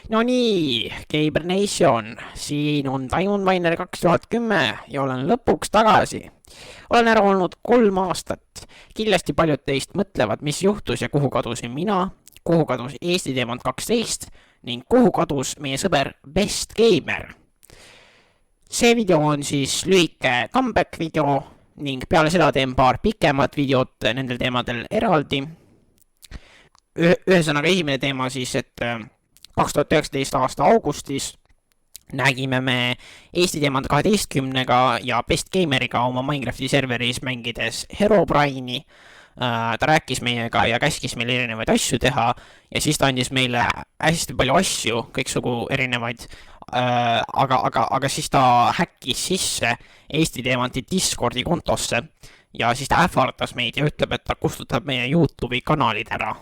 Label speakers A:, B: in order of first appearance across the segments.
A: No nii, Gaber Nation, siin on Diamond Miner 2010 ja olen lõpuks tagasi. Olen ära olnud 3 aastat. Kindlasti paljud teist mõtlevad, mis juhtus ja kuhu kadusin mina, kuhu kadus Eesti Diamond 12 ning kuhu kadus meie sõber Best Gamer. See video on siis lühike comeback video ning peale seda teen paar pikemat videot nendel teemadel eraldi. Ühesõnaga esimene teema siis, et 2019 aasta augustis nägime me Eesti Diamond 12-ga ja Best Gameriga oma Minecrafti serveris mängides Herobrine'i. Ta rääkis meiega ja käskis meil erinevaid asju teha ja siis ta andis meile hästi palju asju, kõiksugu erinevaid, aga siis ta häkkis sisse Eesti Diamondi Discordi kontosse ja siis ta ähvardas meid ja ütleb, et ta kustutab meie YouTube'i kanalid ära.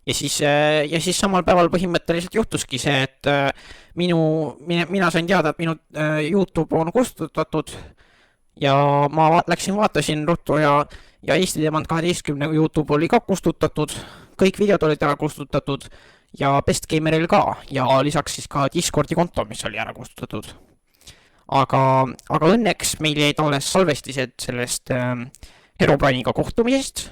A: Ja siis samal päeval põhimõtteliselt juhtuski see, et mina sain teada, et minu YouTube on kustutatud ja ma läksin vaatasin ruttu ja Eesti Diamond 12 YouTube oli ka kustutatud, kõik videod olid ära kustutatud ja Best Gameril ka ja lisaks siis ka Discordi konto, mis oli ära kustutatud. Aga õnneks meil jäid alles salvestised sellest Herobrine'iga kohtumisest.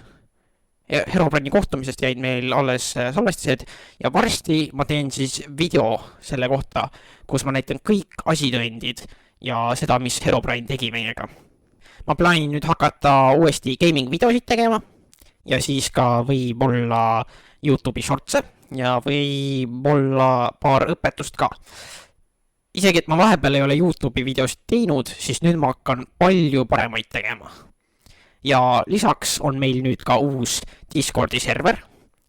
A: Herobrine'i kohtumisest jäid meil alles salvestised ja varsti ma teen siis video selle kohta, kus ma näitan kõik asitõendid ja seda, mis Herobrine tegi meiega. Ma plaanin nüüd hakata uuesti gaming videosid tegema ja siis ka võib-olla YouTube'i shortse ja võib-olla paar õpetust ka. Isegi, et ma vahepeal ei ole YouTube'i videosid teinud, siis nüüd ma hakkan palju paremaid tegema. Ja lisaks on meil nüüd ka uus Discordi server,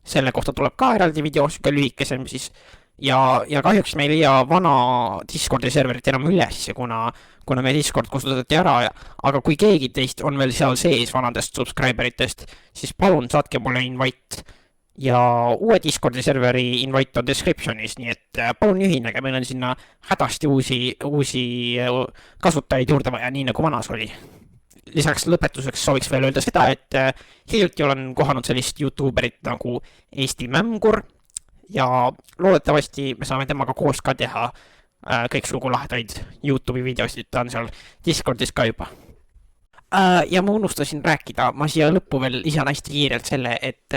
A: selle kohta tuleb ka eraldi video, süke lühikesem siis, ja kahjuks me ei leia vana Discordi serverit enam üles, kuna meie Discord kustutati ära, aga kui keegi teist on veel seal sees vanadest subscriberitest, siis palun saatke mulle invite ja uue Discordi serveri invite on descriptionis, nii et palun ühinege, meil on sinna hädasti uusi kasutajaid juurde vaja, nii nagu vanas oli. Lisaks lõpetuseks sooviks veel öelda seda, et hiljuti olen kohanud sellist YouTuberit nagu Eesti Mämgur ja loodetavasti me saame temaga koos ka teha kõiksugu lahedaid YouTube'i videosid, ta on seal Discordis ka juba. Ja ma unustasin rääkida, ma siia lõppu veel lisan hästi kiirelt selle, et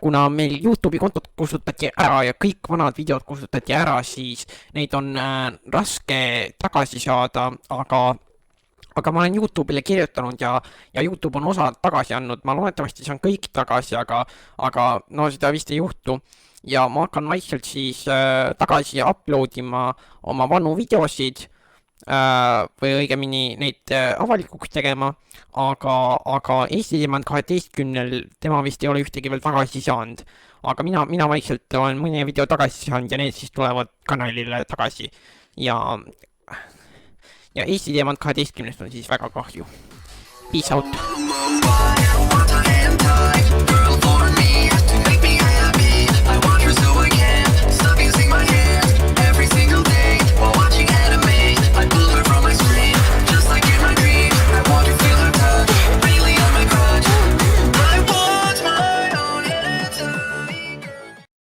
A: kuna meil YouTube'i kontot kustutati ära ja kõik vanad videod kustutati ära, siis neid on raske tagasi saada, aga ma olen YouTube'ile kirjutanud ja YouTube on osa tagasi andnud, ma loodetavasti saan kõik tagasi, aga no seda vist ei juhtu. Ja ma hakkan vaikselt siis tagasi uploadima oma vanu videosid või õigemini neid avalikuks tegema, aga Eesti Diamond 12-l tema vist ei ole ühtegi veel tagasi saanud. Aga mina vaikselt olen mõne video tagasi saanud ja need siis tulevad kanalile tagasi ja Eesti Diamond 12 on siis väga kahju. Peace out!